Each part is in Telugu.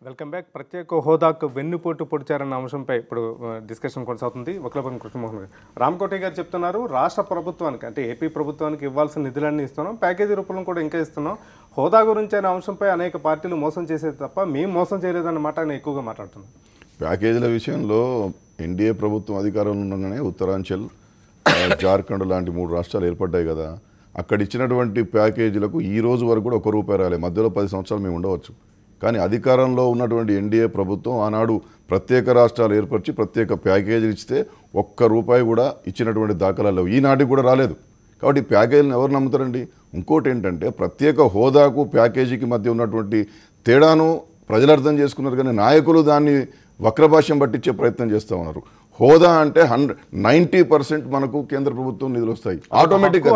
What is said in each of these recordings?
Welcome back. ప్రత్యేక హోదాకు వెన్నుపోటు పొడిచారన్న అంశంపై ఇప్పుడు డిస్కషన్ కొనసాగుతుంది. వక్లపల్లి కృష్ణమోహన్ గారు, రామకోటి గారు చెప్తున్నారు, రాష్ట్ర ప్రభుత్వానికి అంటే ఏపీ ప్రభుత్వానికి ఇవ్వాల్సిన నిధులన్నీ ఇస్తున్నాం, ప్యాకేజీ రూపంలో కూడా ఇంకా ఇస్తున్నాం. హోదా గురించి అనే అంశంపై అనేక పార్టీలు మోసం చేసేది తప్ప మేము మోసం చేయలేదన్నమాట ఆయన ఎక్కువగా మాట్లాడుతున్నాం. ప్యాకేజీల విషయంలో ఎన్డీఏ ప్రభుత్వం అధికారంలో ఉండగానే ఉత్తరాంచల్, జార్ఖండ్ లాంటి 3 రాష్ట్రాలు ఏర్పడ్డాయి కదా. అక్కడ ఇచ్చినటువంటి ప్యాకేజీలకు ఈ రోజు వరకు కూడా ₹1 రాలే. మధ్యలో 10 సంవత్సరాలు మేము ఉండవచ్చు. కానీ అధికారంలో ఉన్నటువంటి ఎన్డీఏ ప్రభుత్వం ఆనాడు ప్రత్యేక రాష్ట్రాలు ఏర్పరిచి ప్రత్యేక ప్యాకేజీలు ఇస్తే ₹1 కూడా ఇచ్చినటువంటి దాఖలాలు లేవు. ఈనాటికి కూడా రాలేదు. కాబట్టి ఈ ప్యాకేజీలను ఎవరు నమ్ముతారండి? ఇంకోటి ఏంటంటే ప్రత్యేక హోదాకు ప్యాకేజీకి మధ్య ఉన్నటువంటి తేడాను ప్రజలు అర్థం చేసుకున్నారు, కానీ నాయకులు దాన్ని వక్రభాష్యం పట్టించే ప్రయత్నం చేస్తూ ఉన్నారు. హోదా అంటే 90% మనకు కేంద్ర ప్రభుత్వం నిధులు వస్తాయి ఆటోమేటిక్,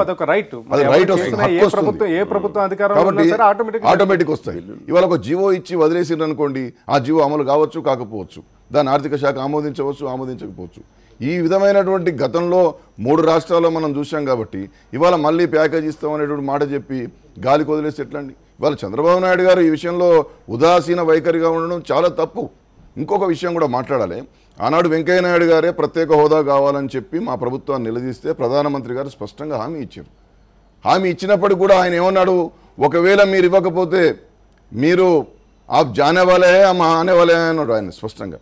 ఆటోమేటిక్ వస్తాయి. ఇవాళ ఒక జీవో ఇచ్చి వదిలేసిండ్రు అనుకోండి, ఆ జీవో అమలు కావచ్చు కాకపోవచ్చు, దాన్ని ఆర్థిక శాఖ ఆమోదించవచ్చు ఆమోదించకపోవచ్చు. ఈ విధమైనటువంటి గతంలో 3 రాష్ట్రాల్లో మనం చూసాం. కాబట్టి ఇవాళ మళ్ళీ ప్యాకేజ్ ఇస్తామనేటువంటి మాట చెప్పి గాలికి వదిలేసి ఎట్లండి? ఇవాళ చంద్రబాబు నాయుడు గారు ఈ విషయంలో ఉదాసీన వైఖరిగా ఉండడం చాలా తప్పు. ఇంకొక విషయం కూడా మాట్లాడాలి. ఆనాడు వెంకయ్యనాయుడు గారే ప్రత్యేక హోదా కావాలని చెప్పి మా ప్రభుత్వాన్ని నిలదీస్తే ప్రధానమంత్రి గారు స్పష్టంగా హామీ ఇచ్చారు. హామీ ఇచ్చినప్పటికీ కూడా ఆయన ఏమన్నాడు, ఒకవేళ మీరు ఇవ్వకపోతే మీరు ఆప్ జానే వాలే మా ఆనే వాలే అన్నాడు ఆయన స్పష్టంగా.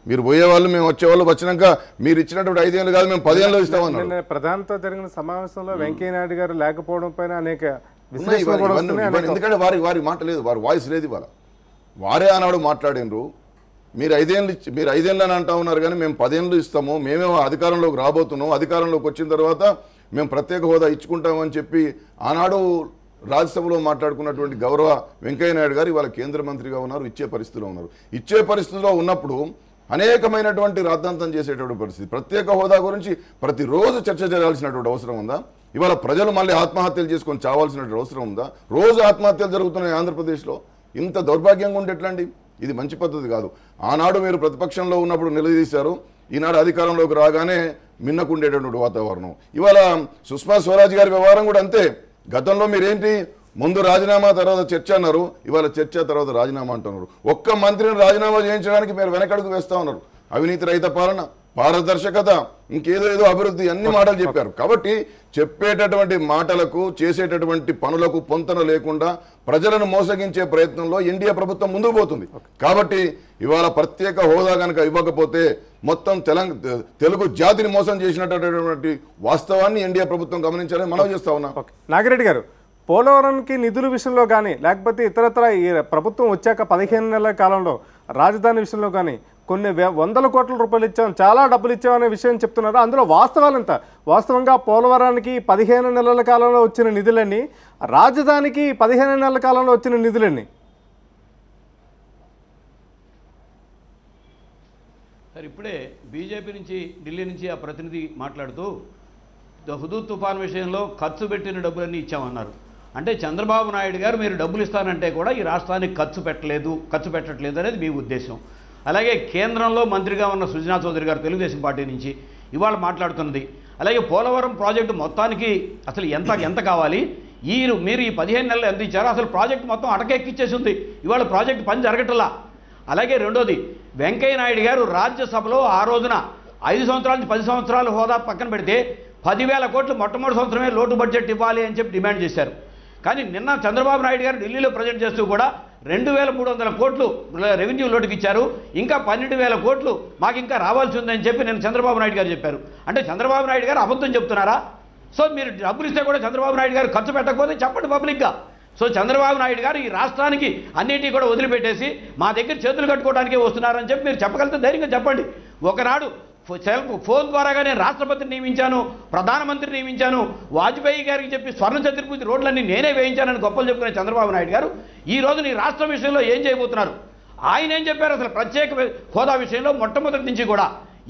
మీరు పోయేవాళ్ళు, మేము వచ్చేవాళ్ళు, వచ్చినాక మీరు ఇచ్చినటువంటి 5 ఏళ్ళు కాదు మేము 10 ఏళ్ళు ఇస్తామన్నారు. ప్రధానితో జరిగిన సమావేశంలో వెంకయ్యనాయుడు గారు లేకపోవడం పైన అనేక ఎందుకంటే వారి మాట లేదు, వారి వాయిస్ లేదు. ఇవాళ వారే ఆనాడు మాట్లాడినరు, మీరు 5 ఏళ్ళు అని అంటా ఉన్నారు, కానీ మేము 10 ఏళ్ళు ఇస్తాము, మేమేమో అధికారంలోకి రాబోతున్నాం, అధికారంలోకి వచ్చిన తర్వాత మేము ప్రత్యేక హోదా ఇచ్చుకుంటామని చెప్పి ఆనాడు రాజ్యసభలో మాట్లాడుకున్నటువంటి గౌరవ వెంకయ్యనాయుడు గారు ఇవాళ కేంద్ర మంత్రిగా ఉన్నారు, ఇచ్చే పరిస్థితిలో ఉన్నారు. ఇచ్చే పరిస్థితిలో ఉన్నప్పుడు అనేకమైనటువంటి రాద్ధాంతం చేసేటువంటి పరిస్థితి. ప్రత్యేక హోదా గురించి ప్రతిరోజు చర్చ జరగాల్సినటువంటి అవసరం ఉందా? ఇవాళ ప్రజలు మళ్ళీ ఆత్మహత్యలు చేసుకొని చావాల్సినటువంటి అవసరం ఉందా? రోజు ఆత్మహత్యలు జరుగుతున్నాయి ఆంధ్రప్రదేశ్లో. ఇంత దౌర్భాగ్యంగా ఉంటే ఎట్లండి? ఇది మంచి పద్ధతి కాదు. ఆనాడు మీరు ప్రతిపక్షంలో ఉన్నప్పుడు నిలదీశారు, ఈనాడు అధికారంలోకి రాగానే మిన్నకుండేటటువంటి వాతావరణం. ఇవాళ సుష్మా స్వరాజ్ గారి వ్యవహారం కూడా అంతే. గతంలో మీరేంటి, ముందు రాజీనామా తర్వాత చర్చ అన్నారు, ఇవాళ చర్చ తర్వాత రాజీనామా అంటున్నారు. ఒక్క మంత్రిని రాజీనామా చేయించడానికి మీరు వెనకడుగు వేస్తూ ఉన్నారు. అవినీతి రహిత పాలన, పారదర్శకత, ఇంకేదో అభివృద్ధి, అన్ని మాటలు చెప్పారు. కాబట్టి చెప్పేటటువంటి మాటలకు చేసేటటువంటి పనులకు పొంతన లేకుండా ప్రజలను మోసగించే ప్రయత్నంలో ఎన్డీఏ ప్రభుత్వం ముందుకు పోతుంది. కాబట్టి ఇవాళ ప్రత్యేక హోదా కనుక ఇవ్వకపోతే మొత్తం తెలుగు జాతిని మోసం చేసినటువంటి వాస్తవాన్ని ఎన్డీఏ ప్రభుత్వం గమనించాలని మనం చేస్తా ఉన్నాం. నాగిరెడ్డి గారు, పోలవరంకి నిధుల విషయంలో కానీ లేకపోతే ఇతరత్ర ఈ ప్రభుత్వం వచ్చాక 15 నెలల కాలంలో రాజధాని విషయంలో కానీ కొన్ని వందల కోట్ల రూపాయలు ఇచ్చాం, చాలా డబ్బులు ఇచ్చామనే విషయం చెప్తున్నారు. అందులో వాస్తవాలు ఎంత? వాస్తవంగా పోలవరానికి 15 నెలల కాలంలో వచ్చిన నిధులన్నీ, రాజధానికి 15 నెలల కాలంలో వచ్చిన నిధులన్నీ? సార్, ఇప్పుడే బీజేపీ నుంచి ఢిల్లీ నుంచి ఆ ప్రతినిధి మాట్లాడుతూ హుదూద్ తుఫాన్ విషయంలో ఖర్చు పెట్టిన డబ్బులన్నీ ఇచ్చామన్నారు. అంటే చంద్రబాబు నాయుడు గారు మీరు డబ్బులు ఇస్తానంటే కూడా ఈ రాష్ట్రానికి ఖర్చు పెట్టట్లేదు అనేది మీ ఉద్దేశం. అలాగే కేంద్రంలో మంత్రిగా ఉన్న సుజనా చౌదరి గారు తెలుగుదేశం పార్టీ నుంచి ఇవాళ మాట్లాడుతున్నది. అలాగే పోలవరం ప్రాజెక్టు మొత్తానికి అసలు ఎంత కావాలి, మీరు ఈ 15 నెలలు ఎంత ఇచ్చారో, అసలు ప్రాజెక్టు మొత్తం అటకెక్కిచ్చేసి ఉంది, ఇవాళ ప్రాజెక్టు పని జరగట్లా. అలాగే రెండోది, వెంకయ్య నాయుడు గారు రాజ్యసభలో ఆ రోజున 5 సంవత్సరాల నుంచి 10 సంవత్సరాలు హోదా పక్కన పెడితే 10,000 కోట్లు మొట్టమొదటి సంవత్సరమే లోటు బడ్జెట్ ఇవ్వాలి అని చెప్పి డిమాండ్ చేశారు. కానీ నిన్న చంద్రబాబు నాయుడు గారు ఢిల్లీలో ప్రజెంట్ చేస్తూ కూడా 2,300 కోట్లు రెవెన్యూ లోటుకి ఇచ్చారు, ఇంకా 12,000 కోట్లు మాకు ఇంకా రావాల్సి ఉందని చెప్పి నేను చంద్రబాబు నాయుడు గారు చెప్పారు. అంటే చంద్రబాబు నాయుడు గారు అబద్ధం చెప్తున్నారా? సో మీరు డబ్బులు ఇస్తే కూడా చంద్రబాబు నాయుడు గారు ఖర్చు పెట్టకపోతే చెప్పండి పబ్లిక్గా. సో చంద్రబాబు నాయుడు గారు ఈ రాష్ట్రానికి అన్నిటికీ కూడా వదిలిపెట్టేసి మా దగ్గర చేతులు కట్టుకోవడానికే వస్తున్నారని చెప్పి మీరు చెప్పగలిగితే ధైర్యంగా చెప్పండి. ఒకనాడు ఫోన్ ద్వారాగా నేను రాష్ట్రపతిని నియమించాను, ప్రధానమంత్రిని నియమించాను, వాజ్పేయి గారికి చెప్పి స్వర్ణ చతుర్భుజి రోడ్లన్నీ నేనే వేయించానని గొప్పలు చెప్పుకునే చంద్రబాబు నాయుడు గారు ఈ రోజు నీ రాష్ట్ర విషయంలో ఏం చేయబోతున్నారు? ఆయన ఏం చెప్పారు? అసలు ప్రత్యేక హోదా విషయంలో మొట్టమొదటి నుంచి కూడా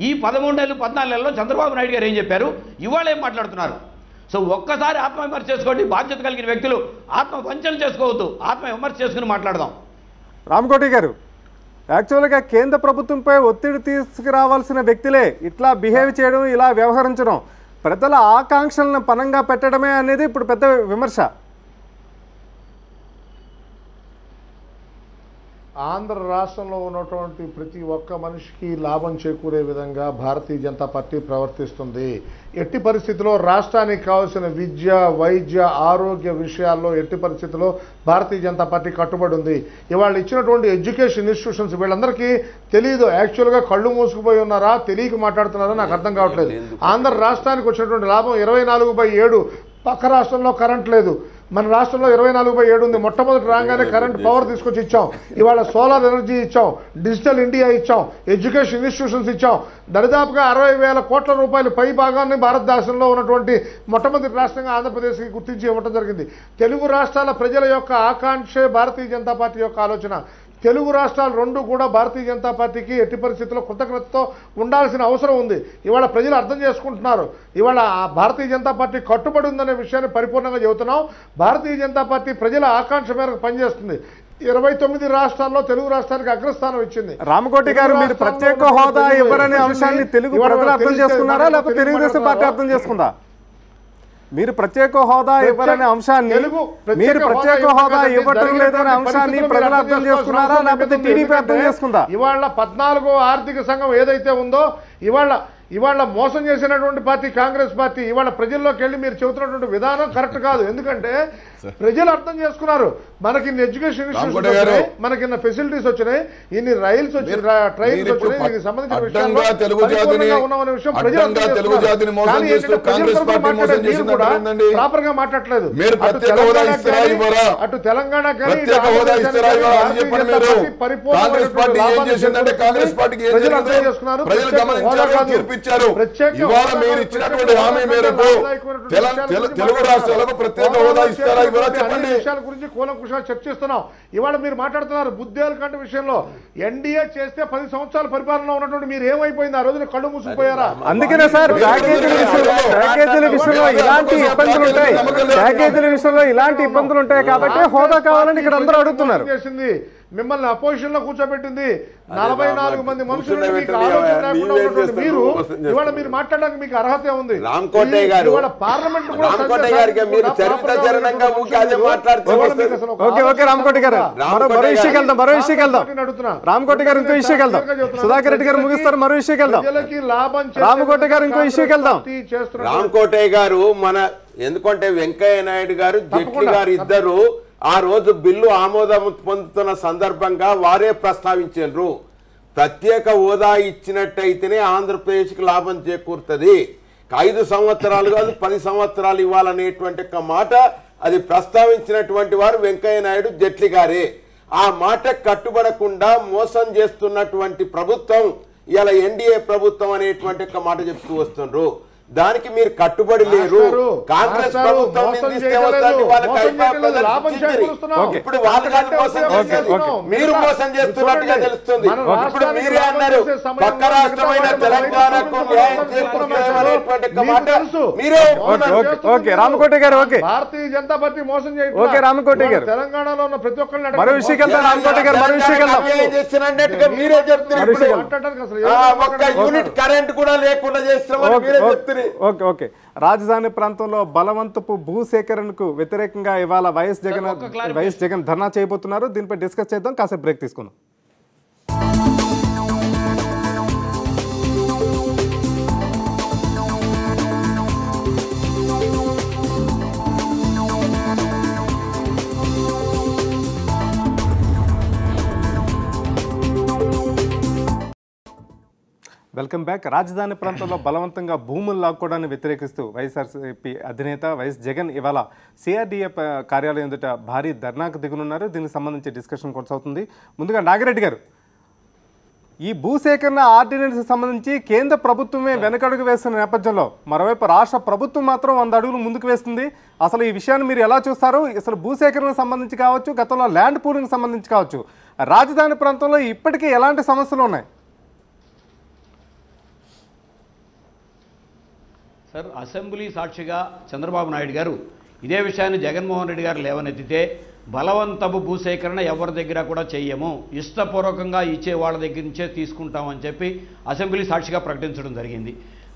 ఈ 13 నెలలు 14 నెలల్లో చంద్రబాబు నాయుడు గారు ఏం చెప్పారు, ఇవాళ ఏం మాట్లాడుతున్నారు? సో ఒక్కసారి ఆత్మవిమర్శ చేసుకోండి. బాధ్యత కలిగిన వ్యక్తులు ఆత్మవంచన చేసుకోవద్దు, ఆత్మవిమర్శ చేసుకుని మాట్లాడదాం. రామకోటి గారు, యాక్చువల్గా కేంద్ర ప్రభుత్వంపై ఒత్తిడి తీసుకురావాల్సిన వ్యక్తులే ఇట్లా బిహేవ్ చేయడం, ఇలా వ్యవహరించడం, ప్రజల ఆకాంక్షలను పనంగా పెట్టడమే అనేది ఇప్పుడు పెద్ద విమర్శ. ఆంధ్ర రాష్ట్రంలో ఉన్నటువంటి ప్రతి ఒక్క మనిషికి లాభం చేకూరే విధంగా భారతీయ జనతా పార్టీ ప్రవర్తిస్తుంది. ఎట్టి పరిస్థితుల్లో రాష్ట్రానికి కావాల్సిన విద్య, వైద్య, ఆరోగ్య విషయాల్లో ఎట్టి పరిస్థితుల్లో భారతీయ జనతా పార్టీ కట్టుబడి ఉంది. ఇవాళ ఇచ్చినటువంటి ఎడ్యుకేషన్ ఇన్స్టిట్యూషన్స్ వీళ్ళందరికీ తెలియదు. యాక్చువల్గా కళ్ళు మూసుకుపోయి ఉన్నారా, తెలియక మాట్లాడుతున్నారా నాకు అర్థం కావట్లేదు. ఆంధ్ర రాష్ట్రానికి వచ్చినటువంటి లాభం 24/7. పక్క రాష్ట్రంలో కరెంట్ లేదు, మన రాష్ట్రంలో 24/7 ఉంది. మొట్టమొదటి రాగానే కరెంట్ పవర్ తీసుకొచ్చి ఇచ్చాం. ఇవాళ సోలార్ ఎనర్జీ ఇచ్చాం, డిజిటల్ ఇండియా ఇచ్చాం, ఎడ్యుకేషన్ ఇన్స్టిట్యూషన్స్ ఇచ్చాం. దరిదాపుగా 60,000 కోట్ల రూపాయలు పై భాగాన్ని భారతదేశంలో ఉన్నటువంటి మొట్టమొదటి రాష్ట్రంగా ఆంధ్రప్రదేశ్కి గుర్తించి ఇవ్వడం జరిగింది. తెలుగు రాష్ట్రాల ప్రజల యొక్క ఆకాంక్షే భారతీయ జనతా పార్టీ యొక్క ఆలోచన. తెలుగు రాష్ట్రాలు రెండు కూడా భారతీయ జనతా పార్టీకి ఎట్టి పరిస్థితుల్లో కృతజ్ఞతతో ఉండాల్సిన అవసరం ఉంది. ఇవాళ ప్రజలు అర్థం చేసుకుంటున్నారు. ఇవాళ భారతీయ జనతా పార్టీ కట్టుబడి ఉందనే విషయాన్ని పరిపూర్ణంగా చెబుతున్నాం. భారతీయ జనతా పార్టీ ప్రజల ఆకాంక్ష మేరకు పనిచేస్తుంది. 29 రాష్ట్రాల్లో తెలుగు రాష్ట్రానికి అగ్రస్థానం ఇచ్చింది. రామకోటి గారు, మీరు ప్రత్యేక హోదా ఇవ్వరనే అంశాన్ని తెలుగు ప్రజలు అర్థం చేసుకున్నారా, లేకపోతే తెలుగుదేశం పార్టీ అర్థం చేసుకుందా? మీరు ప్రత్యేక హోదా ఇవ్వాలనే అంశాన్ని, మీరు ప్రత్యేక హోదా ఇవ్వటం లేదనే అంశాన్ని ప్రజలు అర్థం చేసుకున్నారా, లేకపోతే టీడీపీ అర్థం చేసుకుందా? ఇవాళ 14వ ఆర్థిక సంఘం ఏదైతే ఉందో ఇవాళ మోసం చేసినటువంటి పార్టీ కాంగ్రెస్ పార్టీ. ఇవాళ ప్రజల్లోకి వెళ్ళి మీరు చెబుతున్నటువంటి విధానం కరెక్ట్ కాదు. ఎందుకంటే ప్రజలు అర్థం చేసుకున్నారు. మనకి ఇన్ని ఎడ్యుకేషన్ ఇన్స్టిట్యూషన్స్ వచ్చినాయి, మనకి ఇన్ని ఫెసిలిటీస్ వచ్చినాయి, ఇన్ని రైల్స్ వచ్చినాయి, ట్రైన్స్ వచ్చినాయి, దీనికి సంబంధించిన విషయాల్లో ఉన్నామనే విషయం ప్రజలు ప్రాపర్ గా మాట్లాడలేదు. అటు తెలంగాణ కానీ ప్రజలు అర్థం చేసుకున్నారు. తెలుగు రాష్ట్రాలకు ప్రత్యేక హోదా ఇస్తారా ఇవ్వరా చెప్పండి. విషయాల గురించి కూలంకుషంగా చర్చిస్తున్నాం. ఇవాళ మీరు మాట్లాడుతున్నారు బుద్ధేలు కంటే విషయంలో. ఎన్డీఏ చేస్తే 10 సంవత్సరాల పరిపాలన ఉన్నటువంటి మీరు ఏమైపోయింది? ఆ రోజున కళ్ళు మూసుకుపోయారా? అందుకనే సార్ ప్యాకేజీల విషయంలో ఇలాంటి ఇబ్బందులు ఉంటాయి. ప్యాకేజీల విషయంలో ఇలాంటి ఇబ్బందులు ఉంటాయి కాబట్టి హోదా కావాలని ఇక్కడ అందరూ అడుగుతున్నారు. చేసింది మిమ్మల్ని అపోజిషన్ లో కూర్చోబెట్టింది. 44 మంది మనుషులు మీకు ఆలోచన లేకుండా ఉన్నటువంటి మీరు ఇవాళ మీరు మాట్లాడడానికి మీకు అర్హత ఉంది. రామకోటయ్య గారు, ఇవాళ పార్లమెంట్ కూడా రామకోటయ్య గారికి మీరు చరిత్రచరణంగా అదే మాట్లాడుతున్నారు. ఓకే రామకోటి గారు, మరో ఇష్యూకి వెళ్దాం. రామకోటి గారు ఇంకో ఇష్యూకి వెళ్దాం. సుధాకర్ రెడ్డి గారు ముగిస్తారు, మరో ఇష్యూకి వెళ్దాం. రామకోటి గారు ఇంకో ఇష్యూకి వెళ్దాం. రామకోటయ్య గారు ఎందుకంటే వెంకయ్య నాయుడు గారు, జైట్లీ గారు ఇద్దరు ఆ రోజు బిల్లు ఆమోదం పొందుతున్న సందర్భంగా వారే ప్రస్తావించారు, ప్రత్యేక హోదా ఇచ్చినట్టయితేనే ఆంధ్రప్రదేశ్కి లాభం చేకూరుతుంది, 5 సంవత్సరాలు కాదు 10 సంవత్సరాలు ఇవ్వాలనేటువంటి ఒక మాట అది ప్రస్తావించినటువంటి వారు వెంకయ్య నాయుడు, జైట్లీ గారే. ఆ మాట కట్టుబడకుండా మోసం చేస్తున్నటువంటి ప్రభుత్వం ఇలా ఎన్డీఏ ప్రభుత్వం అనేటువంటి ఒక మాట చెప్తూ వస్తున్నారు. దానికి మీరు కట్టుబడి లేరు. కాంగ్రెస్ ప్రభుత్వం ఇప్పుడు వాళ్ళు కాదు మోసం చేసేది, మీరు మోసం చేస్తున్నట్టుగా తెలుస్తుంది. ఇప్పుడు మీరే అన్నారు పక్క రాష్ట్రమైన తెలంగాణకు న్యాయం చేకూర్చేటువంటి మాట మీరే. రామకోటి గారు, ఓకే భారతీయ జనతా పార్టీ మోసం చేయడం. ఓకే రామకోటి గారు, తెలంగాణలో ఉన్న ప్రతి ఒక్కరిని మరో విషయం వెళ్తాం. రామకోటి గారు, మరో విషయం వెళ్తాం. చేస్తున్నట్టుగా మీరే చెప్తున్నారు. ఒక్క యూనిట్ కరెంట్ కూడా లేకుండా చేస్తున్నామని మీరే చెప్తున్నారు. ఓకే రాజధాని ప్రాంతంలో బలవంతపు భూసేకరణకు వ్యతిరేకంగా ఇవాళ వైఎస్ జగన్ ధర్నా చేయబోతున్నారు. దీనిపై డిస్కస్ చేద్దాం, కాసేపు బ్రేక్ తీసుకుందాం. Welcome back. రాజధాని ప్రాంతంలో బలవంతంగా భూములు లాక్కోవడాన్ని వ్యతిరేకిస్తూ వైఎస్ఆర్సీపీ అధినేత వైఎస్ జగన్ ఇవాళ సిఆర్డీఏ కార్యాలయం ఎదుట భారీ ధర్నాకు దిగునున్నారు. దీనికి సంబంధించి డిస్కషన్ కొనసాగుతుంది. ముందుగా నాగిరెడ్డి గారు, ఈ భూసేకరణ ఆర్డినెన్స్ సంబంధించి కేంద్ర ప్రభుత్వమే వెనకడుగు వేస్తున్న నేపథ్యంలో మరోవైపు రాష్ట్ర ప్రభుత్వం మాత్రం 100 అడుగులు ముందుకు వేస్తుంది. అసలు ఈ విషయాన్ని మీరు ఎలా చూస్తారు? అసలు భూసేకరణకు సంబంధించి కావచ్చు, గతంలో ల్యాండ్ పూలింగ్ సంబంధించి కావచ్చు, రాజధాని ప్రాంతంలో ఇప్పటికీ ఎలాంటి సమస్యలు ఉన్నాయి? సార్, అసెంబ్లీ సాక్షిగా చంద్రబాబు నాయుడు గారు ఇదే విషయాన్ని జగన్మోహన్ రెడ్డి గారు లేవనెత్తితే బలవంతపు భూసేకరణ ఎవరి దగ్గర కూడా చెయ్యము, ఇష్టపూర్వకంగా ఇచ్చే వాళ్ళ దగ్గర నుంచే తీసుకుంటామని చెప్పి అసెంబ్లీ సాక్షిగా ప్రకటించడం జరిగింది.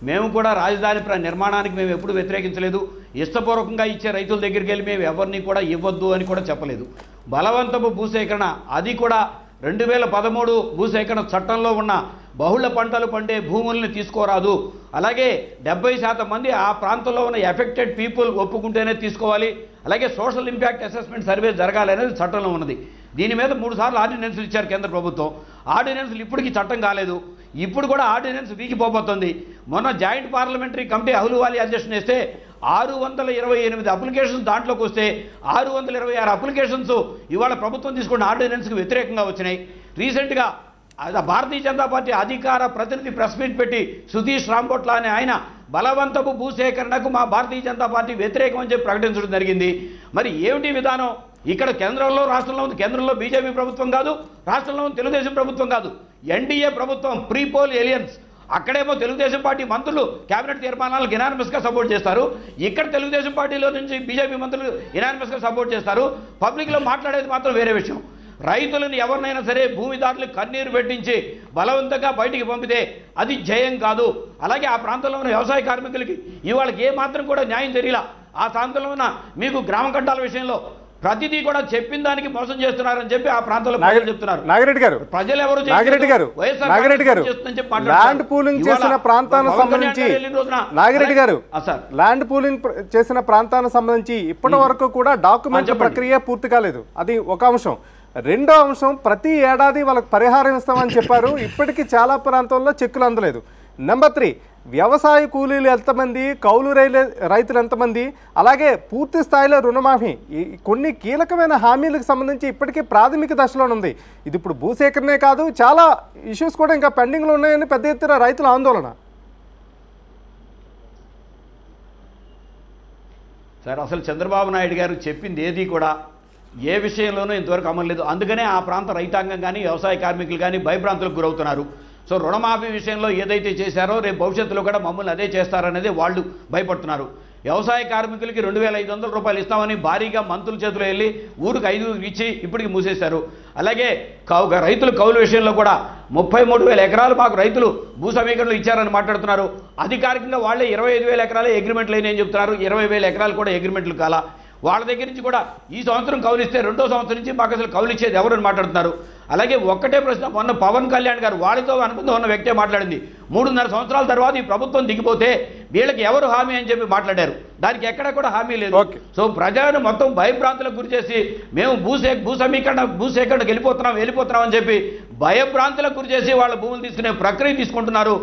మేము కూడా రాజధాని నిర్మాణానికి మేము ఎప్పుడు వ్యతిరేకించలేదు. ఇష్టపూర్వకంగా ఇచ్చే రైతుల దగ్గరికి వెళ్ళి మేము ఎవరిని కూడా ఇవ్వద్దు అని కూడా చెప్పలేదు. బలవంతపు భూసేకరణ అది కూడా 2013 భూసేకరణ చట్టంలో ఉన్న బహుళ పంటలు పండే భూముల్ని తీసుకోరాదు, అలాగే 70% మంది ఆ ప్రాంతంలో ఉన్న ఎఫెక్టెడ్ పీపుల్ ఒప్పుకుంటేనే తీసుకోవాలి, అలాగే సోషల్ ఇంపాక్ట్ అసెస్మెంట్ సర్వే జరగాలి అనేది చట్టంలో ఉన్నది. దీని మీద 3 సార్లు ఆర్డినెన్స్లు ఇచ్చారు కేంద్ర ప్రభుత్వం. ఆర్డినెన్స్లు ఇప్పటికీ చట్టం కాలేదు. ఇప్పుడు కూడా ఆర్డినెన్స్ వీగిపోబోతోంది. మొన్న జాయింట్ పార్లమెంటరీ కమిటీ అహ్లూవాలియా అధ్యక్షుని వేస్తే 628 అప్లికేషన్స్ దాంట్లోకి వస్తే 626 అప్లికేషన్స్ ఇవాళ ప్రభుత్వం తీసుకున్న ఆర్డినెన్స్కి వ్యతిరేకంగా వచ్చినాయి. రీసెంట్గా భారతీయ జనతా పార్టీ అధికార ప్రతినిధి ప్రెస్ మీట్ పెట్టి సుధీష్ రాంబొట్ల అనే ఆయన బలవంతపు భూసేకరణకు మా భారతీయ జనతా పార్టీ వ్యతిరేకం అని చెప్పి ప్రకటించడం జరిగింది. మరి ఏమిటి విధానం? ఇక్కడ కేంద్రంలో రాష్ట్రంలో ఉంది, కేంద్రంలో బీజేపీ ప్రభుత్వం కాదు, రాష్ట్రంలో ఉంది తెలుగుదేశం ప్రభుత్వం కాదు, ఎన్డీఏ ప్రభుత్వం, ప్రీపోల్ ఎలియన్స్. అక్కడేమో తెలుగుదేశం పార్టీ మంత్రులు కేబినెట్ తీర్మానాలకు ఇనానిమస్గా సపోర్ట్ చేస్తారు, ఇక్కడ తెలుగుదేశం పార్టీలో నుంచి బీజేపీ మంత్రులు ఇనానిమస్గా సపోర్ట్ చేస్తారు. పబ్లిక్లో మాట్లాడేది మాత్రం వేరే విషయం. రైతులను ఎవరినైనా సరే భూమిదారులు కన్నీరు పెట్టించి బలవంతంగా బయటికి పంపితే అది జయం కాదు. అలాగే ఆ ప్రాంతంలో ఉన్న వ్యవసాయ కార్మికులకి ఇవాళకి ఏ మాత్రం కూడా న్యాయం జరిగిలా. ఆ ప్రాంతంలో ఉన్న మీకు గ్రామ కట్టాల విషయంలో ప్రతిదీ కూడా చెప్పిన దానికి మోసం చేస్తున్నారని చెప్పి ఆ ప్రాంతంలో ప్రజలు చెప్తున్నారు. నాగిరెడ్డి గారు, ప్రజలు ఎవరు నాగిరెడ్డి గారు ల్యాండ్ పూలింగ్ చేసిన ప్రాంతానికి సంబంధించి నాగిరెడ్డి గారు ల్యాండ్ పూలింగ్ చేసిన ప్రాంతానికి సంబంధించి ఇప్పటి వరకు కూడా డాక్యుమెంట్ ప్రక్రియ పూర్తి కాలేదు. అది ఒక అంశం. రెండో అంశం, ప్రతి ఏడాది వాళ్ళకి పరిహారం ఇస్తామని చెప్పారు, ఇప్పటికీ చాలా ప్రాంతాల్లో చెక్కులు అందలేదు. నెంబర్ 3, వ్యవసాయ కూలీలు ఎంతమంది, కౌలు రైతులు ఎంతమంది, అలాగే పూర్తి స్థాయిలో రుణమాఫీ, కొన్ని కీలకమైన హామీలకు సంబంధించి ఇప్పటికీ ప్రాథమిక దశలో ఉంది. ఇది ఇప్పుడు భూసేకరణే కాదు, చాలా ఇష్యూస్ కూడా ఇంకా పెండింగ్లో ఉన్నాయని పెద్ద ఎత్తున రైతుల ఆందోళన. సార్, అసలు చంద్రబాబు నాయుడు గారు చెప్పింది ఏది కూడా ఏ విషయంలోనూ ఇంతవరకు అమలు లేదు. అందుకనే ఆ ప్రాంత రైతాంగం కానీ వ్యవసాయ కార్మికులు కానీ భయభ్రాంతులకు గురవుతున్నారు. సో రుణమాఫీ విషయంలో ఏదైతే చేశారో రేపు భవిష్యత్తులో కూడా మమ్మల్ని అదే చేస్తారనేది వాళ్ళు భయపడుతున్నారు. వ్యవసాయ కార్మికులకి 2500 రూపాయలు ఇస్తామని భారీగా మంత్రుల చేతిలో వెళ్ళి ఊరికి 5 ఇచ్చి ఇప్పటికి మూసేశారు. అలాగే రైతుల కౌలు విషయంలో కూడా 33,000 ఎకరాలు మాకు రైతులు భూ సమీకరణలు ఇచ్చారని మాట్లాడుతున్నారు. అధికారికంగా వాళ్ళే 25,000 ఎకరాలే అగ్రిమెంట్లు అయినాయని చెప్తున్నారు. 20,000 ఎకరాలు కూడా అగ్రిమెంట్లు కాలా. వాళ్ళ దగ్గర నుంచి కూడా ఈ సంవత్సరం కౌలు ఇస్తే రెండో సంవత్సరం నుంచి మాకు అసలు కౌలు ఇచ్చేది ఎవరని మాట్లాడుతున్నారు. అలాగే ఒక్కటే ప్రశ్న, మొన్న పవన్ కళ్యాణ్ గారు వాళ్ళతో అనుబంధం ఉన్న వ్యక్తే మాట్లాడింది, 3.5 సంవత్సరాల తర్వాత ఈ ప్రభుత్వం దిగిపోతే వీళ్ళకి ఎవరు హామీ అని చెప్పి మాట్లాడారు. దానికి ఎక్కడ కూడా హామీ లేదు. సో ప్రజలను మొత్తం భయభ్రాంతులకు గురి చేసి మేము భూసేకరణకు వెళ్ళిపోతున్నాం అని చెప్పి భయభ్రాంతులకు గురి చేసి వాళ్ళ భూములు తీసుకునే ప్రక్రియ తీసుకుంటున్నారు.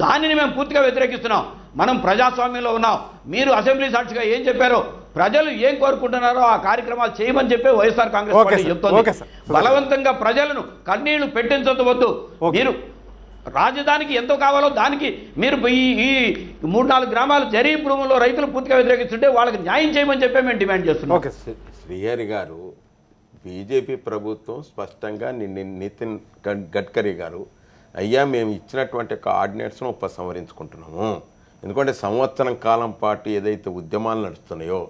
దానిని మేము పూర్తిగా వ్యతిరేకిస్తున్నాం. మనం ప్రజాస్వామ్యంలో ఉన్నాం. మీరు అసెంబ్లీ సాక్షిగా ఏం చెప్పారో, ప్రజలు ఏం కోరుకుంటున్నారో ఆ కార్యక్రమాలు చేయమని చెప్పి వైఎస్ఆర్ కాంగ్రెస్ పార్టీ చెప్తోంది. బలవంతంగా ప్రజలను కన్నీళ్లు పెట్టించవద్దు. మీరు రాజధానికి ఎంతో కావాలో దానికి మీరు ఈ 3-4 గ్రామాలు జరీ భూముల్లో రైతులు పూర్తిగా వ్యతిరేకిస్తుంటే వాళ్ళకి న్యాయం చేయమని చెప్పి మేము డిమాండ్ చేస్తున్నాం. శ్రీహరి గారు, బీజేపీ ప్రభుత్వం స్పష్టంగా నితిన్ గడ్కరీ గారు, అయ్యా మేము ఇచ్చినటువంటి ఒక ఆర్డినెన్స్ను ఉపసంహరించుకుంటున్నాము. ఎందుకంటే సంవత్సరం కాలం పాటు ఏదైతే ఉద్యమాలు నడుస్తున్నాయో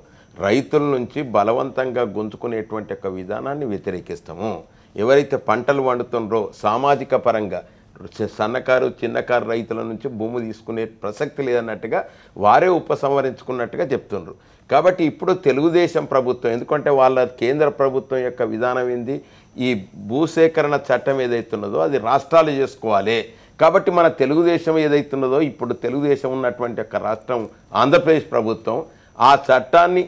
రైతుల నుంచి బలవంతంగా గుంజుకునేటువంటి ఒక విధానాన్ని వ్యతిరేకిస్తాము. ఎవరైతే పంటలు వండుతున్నారో సామాజిక పరంగా సన్నకారు చిన్నకారు రైతుల నుంచి భూమి తీసుకునే ప్రసక్తి లేదన్నట్టుగా వారే ఉపసంహరించుకున్నట్టుగా చెప్తున్నారు. కాబట్టి ఇప్పుడు తెలుగుదేశం ప్రభుత్వం, ఎందుకంటే వాళ్ళ కేంద్ర ప్రభుత్వం యొక్క విధానం ఏంది, ఈ భూసేకరణ చట్టం ఏదైతున్నదో అది రాష్ట్రాలు చేసుకోవాలి. కాబట్టి మన తెలుగుదేశం ఏదైతున్నదో ఇప్పుడు తెలుగుదేశం ఉన్నటువంటి ఒక రాష్ట్రం ఆంధ్రప్రదేశ్ ప్రభుత్వం ఆ చట్టాన్ని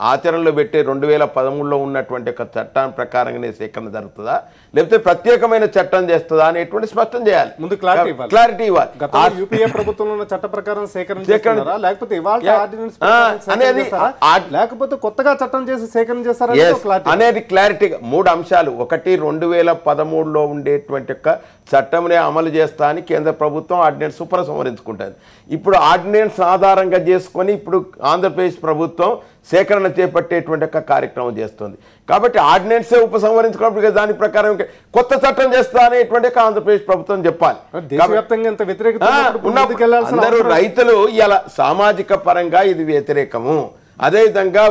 ఆచరణలో పెట్టే 2013లో ఉన్నటువంటి ఒక చట్టాన్ని ప్రకారంగానే సేకరణ జరుగుతుందా, లేకపోతే ప్రత్యేకమైన చట్టం చేస్తుందా అనేటువంటి స్పష్టం చేయాలి. ముందు క్లారిటీ ఇవ్వాలి. యూపీఏ ప్రభుత్వంలో ఉన్న చట్ట ప్రకారం సేకరణ లేకపోతే అనేది లేకపోతే కొత్తగా చట్టం చేసి సేకరణ చేస్తారా అనేది క్లారిటీగా 3 అంశాలు. ఒకటి, 2013లో ఉండేటువంటి ఒక చట్టంనే అమలు చేస్తా అని కేంద్ర ప్రభుత్వం ఆర్డినెన్స్ ఉపసంహరించుకుంటుంది. ఇప్పుడు ఆర్డినెన్స్ ఆధారంగా చేసుకొని ఇప్పుడు ఆంధ్రప్రదేశ్ ప్రభుత్వం సేకరణ చేపట్టేటువంటి ఒక కార్యక్రమం చేస్తుంది. కాబట్టి ఆర్డినెన్సే ఉపసంహరించుకున్నప్పుడు దాని ప్రకారం కొత్త చట్టం చేస్తా అనేటువంటి ఆంధ్రప్రదేశ్ ప్రభుత్వం చెప్పాలి. అందరూ రైతులు ఇలా సామాజిక పరంగా ఇది వ్యతిరేకము. అదేవిధంగా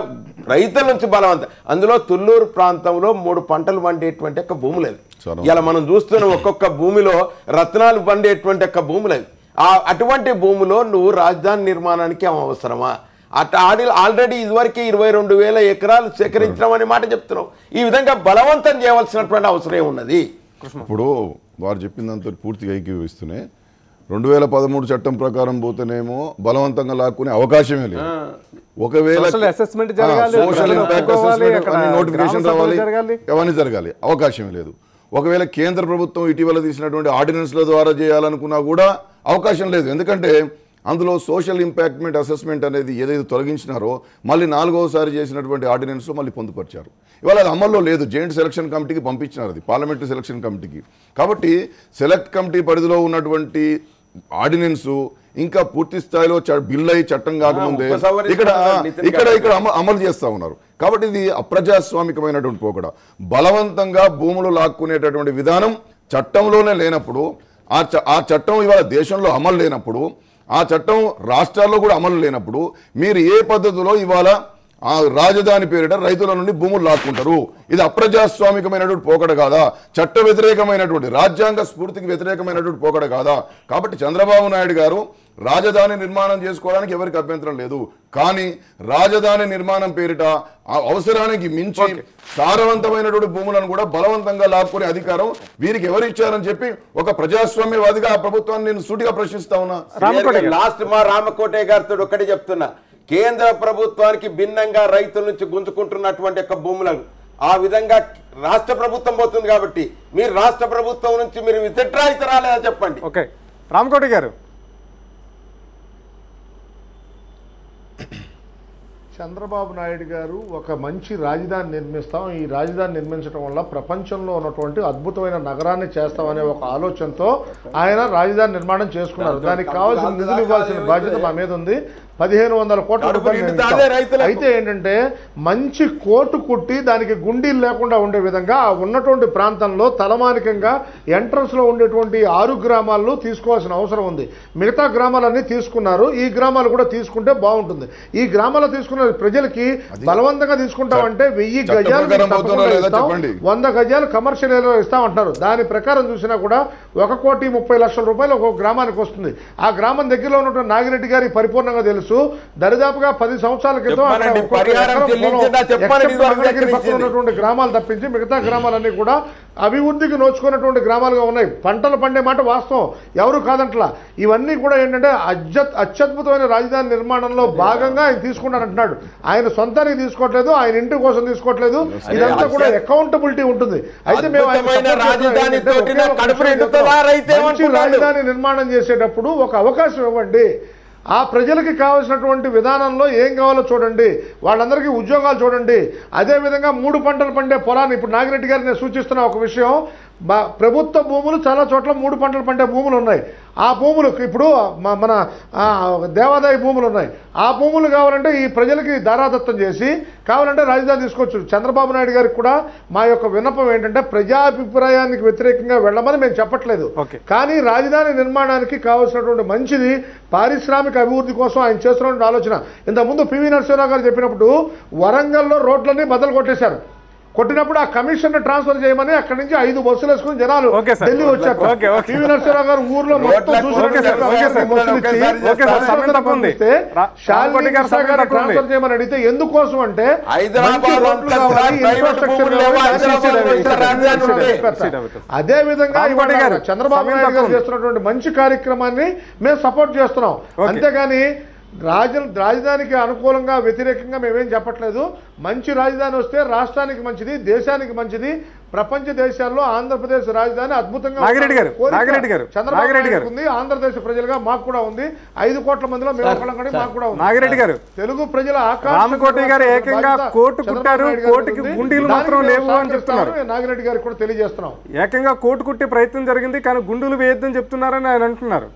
రైతుల నుంచి బలవంతం, అందులో తుళ్ళూరు ప్రాంతంలో 3 పంటలు పండేటువంటి ఒక భూములేదు. ఇలా మనం చూస్తున్న ఒక్కొక్క భూమిలో రత్నాలు పండేటువంటి ఒక భూములేదు. అటువంటి భూమిలో నువ్వు రాజధాని నిర్మాణానికి అవసరమా? ఆల్రెడీ ఇదివరకే 22,000 ఎకరాలు సేకరించడం అనే మాట చెప్తున్నావు. ఈ విధంగా బలవంతం చేయవలసినటువంటి అవసరం ఉన్నది. ఇప్పుడు వారు చెప్పినంత పూర్తిగా ఏకీభవిస్తూనే 2013 చట్టం ప్రకారం పోతేనేమో బలవంతంగా లాక్కునే అవకాశమే లేదు. ఒకవేళ అసెస్మెంట్ జరగాలి, సోషల్ ఇంపాక్ట్ అసెస్మెంట్ నోటిఫికేషన్ రావాలి, జరగాలి, అవన్నీ జరగాలి, అవకాశమే లేదు. ఒకవేళ కేంద్ర ప్రభుత్వం ఇటీవల తీసినటువంటి ఆర్డినెన్స్ల ద్వారా చేయాలనుకున్నా కూడా అవకాశం లేదు. ఎందుకంటే అందులో సోషల్ ఇంపాక్ట్మెంట్ అసెస్మెంట్ అనేది ఏదైతే తొలగించినారో మళ్ళీ 4వసారి చేసినటువంటి ఆర్డినెన్స్ మళ్ళీ పొందుపరిచారు. ఇవాళ అది అమల్లో లేదు. జాయింట్ సెలక్షన్ కమిటీకి పంపించినారు, అది పార్లమెంటరీ సెలక్షన్ కమిటీకి. కాబట్టి సెలెక్ట్ కమిటీ పరిధిలో ఉన్నటువంటి ఆర్డినెన్స్ ఇంకా పూర్తి స్థాయిలో బిల్ అయి చట్టం కాకముందే ఇక్కడ అమలు చేస్తా ఉన్నారు. కాబట్టి ఇది అప్రజాస్వామికమైనటువంటి పోకడ. బలవంతంగా భూములు లాక్కునేటటువంటి విధానం చట్టంలోనే లేనప్పుడు, ఆ చట్టం ఇవాళ దేశంలో అమలు లేనప్పుడు, ఆ చట్టం రాష్ట్రాల్లో కూడా అమలు లేనప్పుడు మీరు ఏ పద్ధతిలో ఇవాళ ఆ రాజధాని పేరిట రైతుల నుండి భూములు లాక్కుంటారు? ఇది అప్రజాస్వామికమైనటువంటి పోకడ కాదా? చట్ట వ్యతిరేకమైనటువంటి, రాజ్యాంగ స్ఫూర్తికి వ్యతిరేకమైనటువంటి పోకడ కాదా? కాబట్టి చంద్రబాబు నాయుడు గారు రాజధాని నిర్మాణం చేసుకోవడానికి ఎవరికి అభ్యంతరం లేదు. కానీ రాజధాని నిర్మాణం పేరిట అవసరానికి మించి సారవంతమైనటువంటి భూములను కూడా బలవంతంగా లాక్కునే అధికారం వీరికి ఎవరిచ్చారని చెప్పి ఒక ప్రజాస్వామ్యవాదిగా ఆ ప్రభుత్వాన్ని నేను సూటిగా ప్రశ్నిస్తా ఉన్నా. లాస్ట్ మా రామకోటయ్య గారితో ఒకటి చెప్తున్నా, కేంద్ర ప్రభుత్వానికి భిన్నంగా రైతుల నుంచి గుంజుకుంటున్నటువంటి యొక్క భూములను ఆ విధంగా రాష్ట్ర ప్రభుత్వం పోతుంది. కాబట్టి మీరు రాష్ట్ర ప్రభుత్వం నుంచి మీరు విత్డ్రా అవుతారా లేదా చెప్పండి. ఓకే, రామకోటి గారు. చంద్రబాబు నాయుడు గారు ఒక మంచి రాజధాని నిర్మిస్తాం, ఈ రాజధాని నిర్మించడం వల్ల ప్రపంచంలో ఉన్నటువంటి అద్భుతమైన నగరాన్ని చేస్తామనే ఒక ఆలోచనతో ఆయన రాజధాని నిర్మాణం చేసుకున్నారు. దానికి కావాల్సిన నిధులు ఇవ్వాల్సిన బాధ్యత మా మీద ఉంది. 1500 కోట్ల రూపాయలు. అయితే ఏంటంటే మంచి కోటు కుట్టి దానికి గుండీలు లేకుండా ఉండే విధంగా ఆ ఉన్నటువంటి ప్రాంతంలో తలమానికంగా ఎంట్రన్స్ లో ఉండేటువంటి 6 గ్రామాలను తీసుకోవాల్సిన అవసరం ఉంది. మిగతా గ్రామాలన్నీ తీసుకున్నారు, ఈ గ్రామాలు కూడా తీసుకుంటే బాగుంటుంది. ఈ గ్రామాలు తీసుకున్న ప్రజలకి బలవంతంగా తీసుకుంటామంటే 1000 గజాలు 100 గజాలు కమర్షియల్ ఏరియాలో ఇస్తామంటున్నారు. దాని ప్రకారం చూసినా కూడా 1,30,00,000 రూపాయలు ఒక్కొక్క గ్రామానికి వస్తుంది. ఆ గ్రామం దగ్గరలో ఉన్నటువంటి నాగిరెడ్డి గారి పరిపూర్ణంగా తెలుసు. దరిదాపుగా 10 సంవత్సరాల క్రితం ఉన్నటువంటి గ్రామాలు తప్పించి మిగతా గ్రామాలన్నీ కూడా అభివృద్ధికి నోచుకున్నటువంటి గ్రామాలుగా ఉన్నాయి. పంటలు పండే మాట వాస్తవం, ఎవరు కాదంటలా. ఇవన్నీ కూడా ఏంటంటే అత్యద్భుతమైన రాజధాని నిర్మాణంలో భాగంగా ఆయన తీసుకుంటానంటున్నాడు. ఆయన సొంతానికి తీసుకోవట్లేదు, ఆయన ఇంటి కోసం తీసుకోవట్లేదు. ఇదంతా కూడా అకౌంటబిలిటీ ఉంటుంది. అయితే మేము రాజధాని నిర్మాణం చేసేటప్పుడు ఒక అవకాశం ఇవ్వండి. ఆ ప్రజలకి కావాల్సినటువంటి విధానంలో ఏం కావాలో చూడండి, వాళ్ళందరికీ ఉద్యోగాలు చూడండి. అదేవిధంగా 3 పంటలు పండే పొలాన్ని ఇప్పుడు నాగిరెడ్డి గారు నేను సూచిస్తున్న ఒక విషయం, ప్రభుత్వ భూములు చాలా చోట్ల 3 పంటలు పండే భూములు ఉన్నాయి. ఆ భూములు ఇప్పుడు మన దేవాదాయ భూములు ఉన్నాయి. ఆ భూములు కావాలంటే ఈ ప్రజలకి దారాదత్తం చేసి కావాలంటే రాజధాని తీసుకోవచ్చు. చంద్రబాబు నాయుడు గారికి కూడా మా యొక్క విన్నపం ఏంటంటే ప్రజాభిప్రాయానికి వ్యతిరేకంగా వెళ్ళమని మేము చెప్పట్లేదు, కానీ రాజధాని నిర్మాణానికి కావాల్సినటువంటి మంచిది పారిశ్రామిక అభివృద్ధి కోసం ఆయన చేస్తున్న ఆలోచన. ఇంతకుముందు పివి నరసింహరావు గారు చెప్పినప్పుడు వరంగల్లో రోడ్లన్నీ బద్దలు కొట్టేశారు. కొట్టినప్పుడు ఆ కమిషన్ ట్రాన్స్ఫర్ చేయమని అక్కడి నుంచి 5 బస్సులు వేసుకుని జనాలు ఢిల్లీ వచ్చారు. పివి నరసింహరావు గారు ఊర్లో ట్రాన్స్ఫర్ చేయమని అడిగితే ఎందుకోసం అంటే అదే విధంగా చంద్రబాబు నాయుడు గారు చేస్తున్నటువంటి మంచి కార్యక్రమాన్ని మేము సపోర్ట్ చేస్తున్నాం. అంతేగాని రాజధానికి అనుకూలంగా వ్యతిరేకంగా మేమేం చెప్పట్లేదు. మంచి రాజధాని వస్తే రాష్ట్రానికి మంచిది, దేశానికి మంచిది. ప్రపంచ దేశాల్లో ఆంధ్రప్రదేశ్ రాజధాని అద్భుతంగా చంద్రబాబు ఉంది, ఆంధ్రదేశ ప్రజలుగా మాకు కూడా ఉంది. 5 కోట్ల మందిలో మేము ఒకళ్ళండి, మాకు కూడా ఉంది. నాగిరెడ్డి గారు, తెలుగు ప్రజల నాగిరెడ్డి గారికి కూడా తెలియజేస్తున్నాం. ఏకంగా కోటు కుట్టే ప్రయత్నం జరిగింది, కానీ గుండులు వేయొద్దని చెప్తున్నారని ఆయన అంటున్నారు.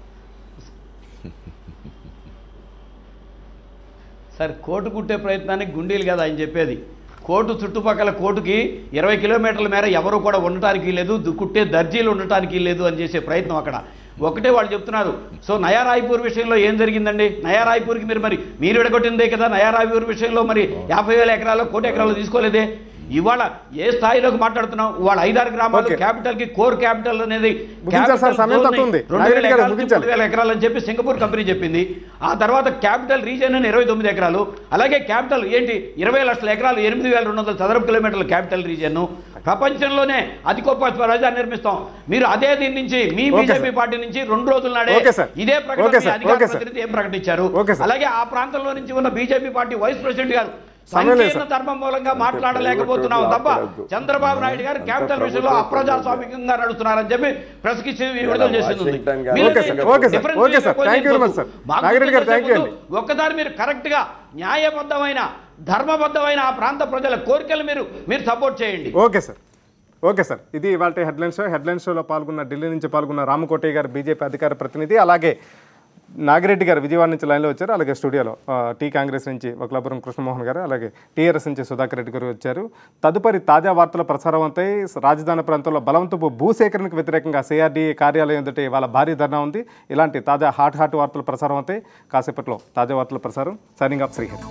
సార్, కోటు కుట్టే ప్రయత్నానికి గుండీలు కదా ఆయన చెప్పేది. కోటు చుట్టుపక్కల కోటుకి 20 కిలోమీటర్ల మేర ఎవరు కూడా ఉండటానికి లేదు, కుట్టే దర్జీలు ఉండటానికి లేదు అని చేసే ప్రయత్నం అక్కడ. ఒకటే వాళ్ళు చెప్తున్నారు. సో నయా రాయ్పూర్ విషయంలో ఏం జరిగిందండి? నయా రాయ్పూర్కి మీరు విడగొట్టిందే కదా. నయా రాయ్పూర్ విషయంలో మరి 50,000 ఎకరాలు 1,00,00,000 ఎకరాలు తీసుకోలేదే. ఇవాళ ఏ స్థాయిలోకి మాట్లాడుతున్నాం? ఇవాళ 5-6 గ్రామాలు Okay. క్యాపిటల్ కి కోర్ క్యాపిటల్ అనేది ముగించాలి సార్, సమయం తక్కువ ఉంది. 2000 నాగిరెడ్డి గారు ఎకరాలు ముగించాలి. 30,000 ఎకరాలు అని చెప్పి సింగపూర్ కంపెనీ చెప్పింది. ఆ తర్వాత క్యాపిటల్ రీజియన్ అని 29 ఎకరాలు, అలాగే క్యాపిటల్ ఏంటి 20 లక్షల ఎకరాలు, 8,200 చదరపు కిలోమీటర్ల క్యాపిటల్ రీజియన్. ప్రపంచంలోనే అతి గొప్ప రాజధాని నిర్మిస్తాం. మీరు అదే దీని నుంచి మీ బీజేపీ పార్టీ నుంచి 2 రోజుల నాడే ఇదే ప్రకటన అధికార ప్రతినిధి ఏం ప్రకటించారు? అలాగే ఆ ప్రాంతంలో నుంచి ఉన్న బీజేపీ పార్టీ వైస్ ప్రెసిడెంట్ గారు సంకీర్ణ ధర్మం మూలంగా మాట్లాడలేకపోతున్నాం తప్ప చంద్రబాబు నాయుడు గారు క్యాపిటల్ విషయంలో అప్రజాస్వామికంగా నడుస్తున్నారని చెప్పి ప్రెస్ కి విడుదల చేసింది. ఒక్కసారి మీరు కరెక్ట్ గా న్యాయబద్ధమైన ధర్మబద్ధమైన ఆ ప్రాంత ప్రజల కోరికలు మీరు సపోర్ట్ చేయండి. ఓకే సార్, ఇది ఇవాళ హెడ్లైన్ షోలో పాల్గొన్న ఢిల్లీ నుంచి పాల్గొన్న రామకోటయ్య గారు బీజేపీ అధికార ప్రతినిధి, అలాగే నాగిరెడ్డి గారు విజయవాడ నుంచి లైన్లో వచ్చారు, అలాగే స్టూడియోలో టీ కాంగ్రెస్ నుంచి వకలాపురం కృష్ణమోహన్ గారు, అలాగే టీఆర్ఎస్ నుంచి సుధాకర్ రెడ్డి గారు వచ్చారు. తదుపరి తాజా వార్తల ప్రసారం అవుతాయి. రాజధాని ప్రాంతంలో బలవంతపు భూసేకరణకు వ్యతిరేకంగా సిఆర్డీఏ కార్యాలయం ఎదుట ఇవాళ భారీ ధర్నా ఉంది. ఇలాంటి తాజా హాట్ వార్తలు ప్రసారం అవుతాయి. కాసేపట్లో తాజా వార్తల ప్రసారం. Signing off Srihari.